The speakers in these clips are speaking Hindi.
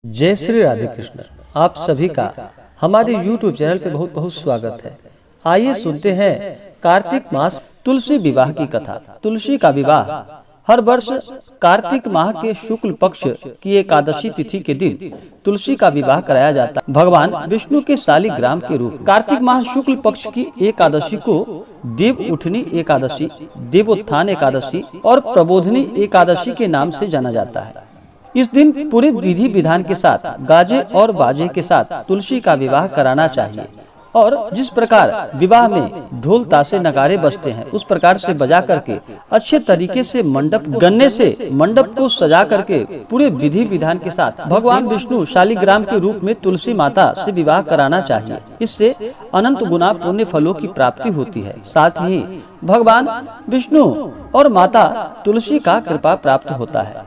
जय श्री राधे कृष्ण। आप सभी का हमारे YouTube चैनल पे बहुत बहुत स्वागत है। आइए सुनते हैं कार्तिक मास तुलसी विवाह की कथा। तुलसी का विवाह हर वर्ष कार्तिक माह के शुक्ल पक्ष की एकादशी तिथि के दिन तुलसी का विवाह कराया जाता है। भगवान विष्णु के शालिग्राम के रूप कार्तिक माह शुक्ल पक्ष की एकादशी को देव उठनी एकादशी, देवोत्थान एकादशी और प्रबोधनी एकादशी के नाम से जाना जाता है। इस दिन पूरे विधि विधान के साथ गाजे और बाजे के साथ तुलसी का विवाह कराना चाहिए और जिस प्रकार विवाह में ढोल ताशे नगारे बजते हैं उस प्रकार से बजा करके अच्छे तरीके से मंडप गन्ने से मंडप को सजा करके पूरे विधि विधान के साथ भगवान विष्णु शालिग्राम के रूप में तुलसी माता से विवाह कराना चाहिए। इससे अनंत गुना पुण्य फलों की प्राप्ति होती है। साथ ही भगवान विष्णु और माता तुलसी का कृपा प्राप्त होता है।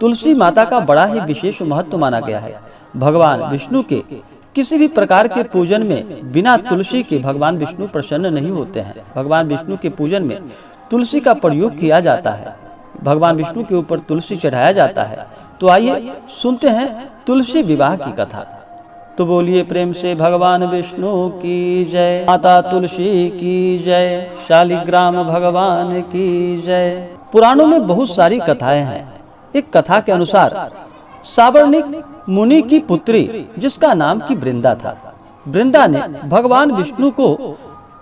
तुलसी माता का बड़ा ही विशेष महत्व माना गया है। भगवान विष्णु के किसी भी प्रकार के पूजन में बिना तुलसी के भगवान विष्णु प्रसन्न नहीं होते हैं। भगवान विष्णु के पूजन में तुलसी का प्रयोग किया जाता है। भगवान विष्णु के ऊपर तुलसी चढ़ाया जाता है। तो आइए सुनते हैं तुलसी विवाह की कथा। तो बोलिए प्रेम से भगवान विष्णु की जय, माता तुलसी की जय, शालिग्राम भगवान की जय। पुराणों में बहुत सारी कथाएं हैं। एक कथा के अनुसार साबर्णिक मुनि की पुत्री जिसका नाम की वृंदा था, वृंदा ने भगवान विष्णु को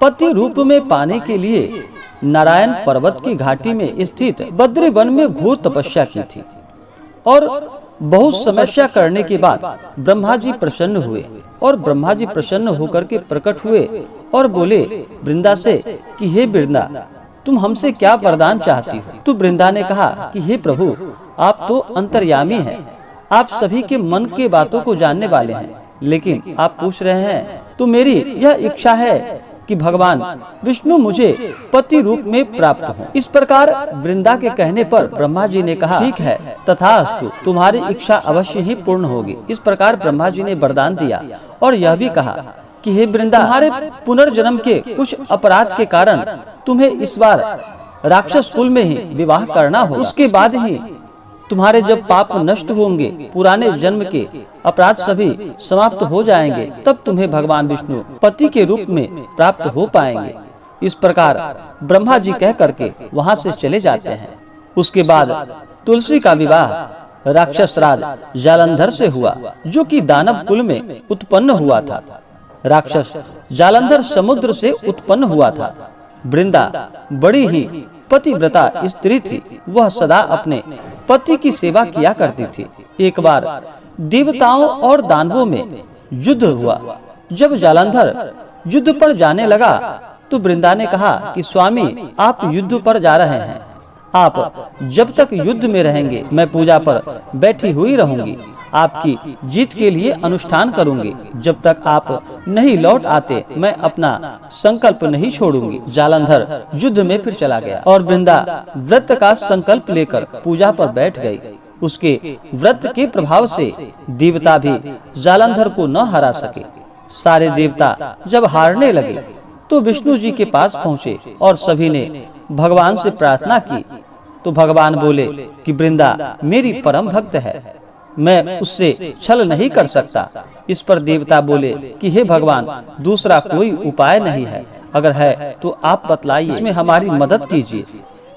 पति रूप में पाने के लिए नारायण पर्वत की घाटी में स्थित बद्री वन में घोर तपस्या की थी और बहुत समस्या करने के बाद ब्रह्मा जी प्रसन्न हुए और ब्रह्मा जी प्रसन्न होकर के प्रकट हुए और बोले वृंदा से कि हे वृंदा, तुम हमसे क्या वरदान चाहती हो? तो वृंदा ने कहा कि हे प्रभु, आप तो अंतर्यामी हैं, आप सभी के मन के बातों को जानने वाले हैं, लेकिन आप पूछ रहे हैं तो मेरी यह इच्छा है कि भगवान विष्णु मुझे पति रूप में प्राप्त हो। इस प्रकार वृंदा के कहने पर ब्रह्मा जी ने कहा ठीक है, तथास्तु, तुम्हारी इच्छा अवश्य ही पूर्ण होगी। इस प्रकार ब्रह्मा जी ने वरदान दिया और यह भी कहा कि हे वृंदा, तुम्हारे पुनर्जन्म के कुछ अपराध के कारण तुम्हें इस बार राक्षस कुल में ही विवाह करना होगा। उसके बाद ही तुम्हारे जब पाप नष्ट होंगे, पुराने जन्म के अपराध सभी समाप्त हो जाएंगे, तब तुम्हें भगवान विष्णु पति के रूप में प्राप्त हो पाएंगे। इस प्रकार ब्रह्मा जी कह करके वहां से चले जाते हैं। उसके बाद तुलसी का विवाह राक्षस राज जालंधर से हुआ, जो कि दानव कुल में उत्पन्न हुआ था। राक्षस जालंधर समुद्र से उत्पन्न हुआ था। वृंदा बड़ी ही पतिव्रता स्त्री थी। वह सदा अपने पति की सेवा किया करती थी। एक बार देवताओं और दानवों में युद्ध हुआ। जब जालंधर युद्ध पर जाने लगा तो वृंदा ने कहा कि स्वामी, आप युद्ध पर जा रहे हैं, आप जब तक युद्ध में रहेंगे मैं पूजा पर बैठी हुई रहूंगी, आपकी जीत के लिए अनुष्ठान करूंगी। जब तक आप नहीं लौट आते मैं अपना संकल्प नहीं छोड़ूंगी। जालंधर युद्ध में फिर चला गया और वृंदा व्रत का संकल्प लेकर पूजा पर बैठ गई। उसके व्रत के प्रभाव से देवता भी जालंधर को न हरा सके। सारे देवता जब हारने लगे तो विष्णु जी के पास पहुँचे और सभी ने भगवान से प्रार्थना की। तो भगवान बोले कि वृंदा मेरी परम भक्त है, मैं उससे छल नहीं कर सकता। इस पर देवता बोले कि हे भगवान, दूसरा कोई उपाय नहीं है, अगर है तो आप बतलाइए, इसमें हमारी मदद कीजिए।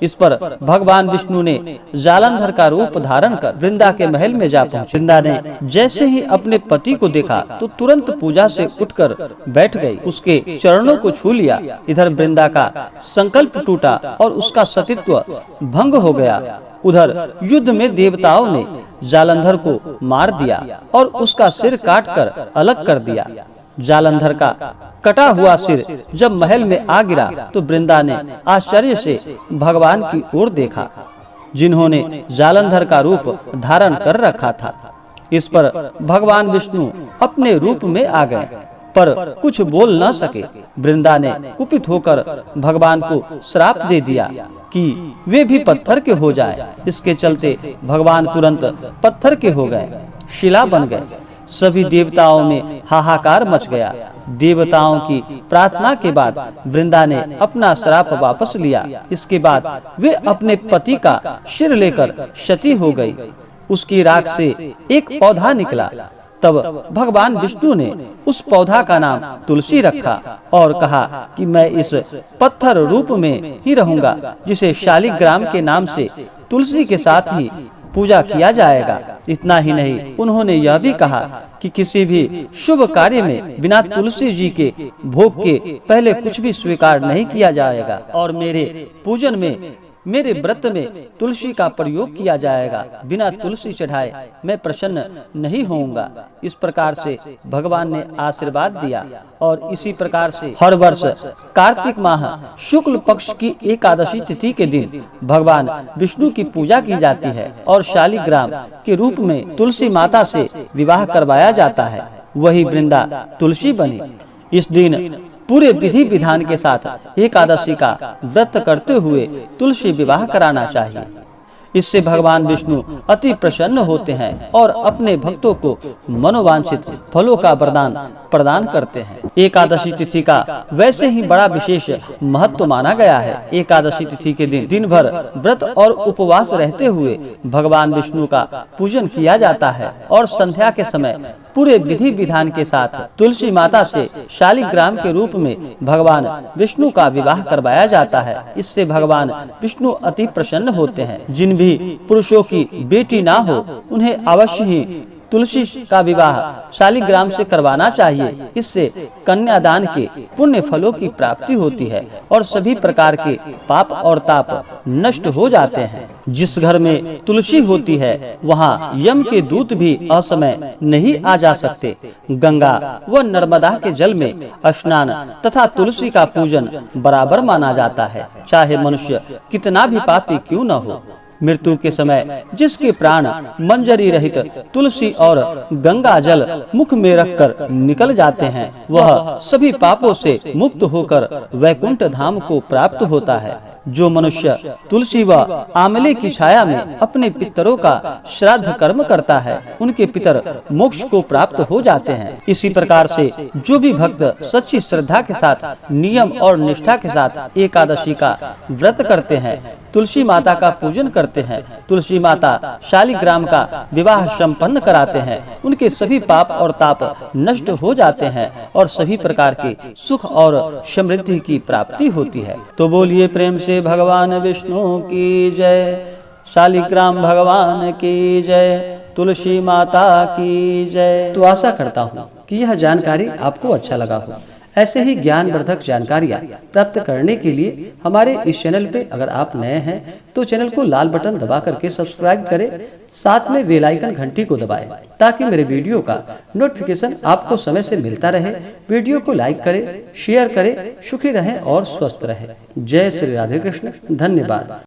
इस पर भगवान विष्णु ने जालंधर का रूप धारण कर वृंदा के महल में जा पहुंचे। वृंदा ने जैसे ही अपने पति को देखा तो तुरंत पूजा से उठकर बैठ गई, उसके चरणों को छू लिया। इधर वृंदा का संकल्प टूटा और उसका सतीत्व भंग हो गया। उधर युद्ध में देवताओं ने जालंधर को मार दिया और उसका सिर काटकर अलग कर दिया। जालंधर का कटा हुआ सिर जब महल में आ गिरा तो वृंदा ने आश्चर्य से भगवान की ओर देखा, जिन्होंने जालंधर का रूप धारण कर रखा था। इस पर भगवान विष्णु अपने रूप में आ गए पर कुछ बोल न सके। वृंदा ने कुपित होकर भगवान को श्राप दे दिया कि वे भी पत्थर के हो जाए। इसके चलते भगवान तुरंत पत्थर के हो गए, शिला बन गए। सभी देवताओं में हाहाकार मच गया। देवताओं की प्रार्थना के बाद वृंदा ने अपना श्राप वापस लिया। इसके बाद वे अपने पति का सिर लेकर सती हो गई। उसकी राख से एक पौधा निकला। तब भगवान विष्णु ने उस पौधा का नाम तुलसी रखा और कहा कि मैं इस पत्थर रूप में ही रहूंगा, जिसे शालिग्राम के नाम से तुलसी के साथ ही पूजा किया जाएगा। इतना ही नहीं, उन्होंने यह भी कहा कि किसी भी शुभ कार्य में बिना तुलसी जी के भोग के पहले कुछ भी स्वीकार नहीं किया जाएगा और मेरे पूजन में, मेरे व्रत में तुलसी का प्रयोग किया जाएगा। बिना तुलसी चढ़ाए मैं प्रसन्न नहीं होऊंगा। इस प्रकार से भगवान ने आशीर्वाद दिया और इसी प्रकार से हर वर्ष कार्तिक माह शुक्ल पक्ष की एकादशी तिथि के दिन भगवान विष्णु की पूजा की जाती है और शालिग्राम के रूप में तुलसी माता से विवाह करवाया जाता है। वही वृंदा तुलसी बनी। इस दिन पूरे विधि विधान के साथ एकादशी का व्रत करते हुए तुलसी विवाह कराना चाहिए। इससे भगवान विष्णु अति प्रसन्न होते हैं और अपने भक्तों को मनोवांछित फलों का वरदान प्रदान करते हैं। एकादशी तिथि का वैसे ही बड़ा विशेष महत्व माना गया है। एकादशी तिथि के दिन भर व्रत और उपवास रहते हुए भगवान विष्णु का पूजन किया जाता है और संध्या के समय पूरे विधि विधान के साथ तुलसी माता से शालिग्राम के रूप में भगवान विष्णु का विवाह करवाया जाता है। इससे भगवान विष्णु अति प्रसन्न होते हैं। जिन भी पुरुषों की बेटी ना हो, उन्हें अवश्य ही तुलसी का विवाह शालिग्राम से करवाना चाहिए। इससे कन्यादान के पुण्य फलों की प्राप्ति होती है और सभी प्रकार के पाप और ताप नष्ट हो जाते हैं। जिस घर में तुलसी होती है, वहाँ यम के दूत भी असमय नहीं आ जा सकते। गंगा व नर्मदा के जल में स्नान तथा तुलसी का पूजन बराबर माना जाता है, चाहे मनुष्य कितना भी पापी क्यों न हो। मृत्यु के समय जिसके प्राण मंजरी रहित तुलसी और गंगा जल मुख में रखकर निकल जाते हैं, वह सभी पापों से मुक्त होकर वैकुंठ धाम को प्राप्त होता है। जो मनुष्य तुलसी व आंवले की छाया में अपने पितरों का श्राद्ध कर्म करता है, उनके पितर मोक्ष को प्राप्त हो जाते हैं। इसी प्रकार से जो भी भक्त सच्ची श्रद्धा के साथ नियम और निष्ठा के साथ एकादशी का व्रत करते हैं, तुलसी माता का पूजन करते हैं, तुलसी माता शालिग्राम का विवाह संपन्न कराते हैं, उनके सभी पाप और ताप नष्ट हो जाते हैं और सभी प्रकार के सुख और समृद्धि की प्राप्ति होती है। तो बोलिए प्रेम से भगवान विष्णु की जय, शालिग्राम भगवान की जय, तुलसी माता की जय। तो आशा करता हूँ कि यह जानकारी आपको अच्छा लगा हो। ऐसे ही ज्ञानवर्धक जानकारियाँ प्राप्त करने के लिए हमारे इस चैनल पे अगर आप नए हैं तो चैनल को लाल बटन दबा करके सब्सक्राइब करें, साथ में बेल आइकन घंटी को दबाएं ताकि मेरे वीडियो का नोटिफिकेशन आपको समय से मिलता रहे। वीडियो को लाइक करें, शेयर करें, सुखी रहें और स्वस्थ रहें। जय श्री राधे कृष्ण। धन्यवाद।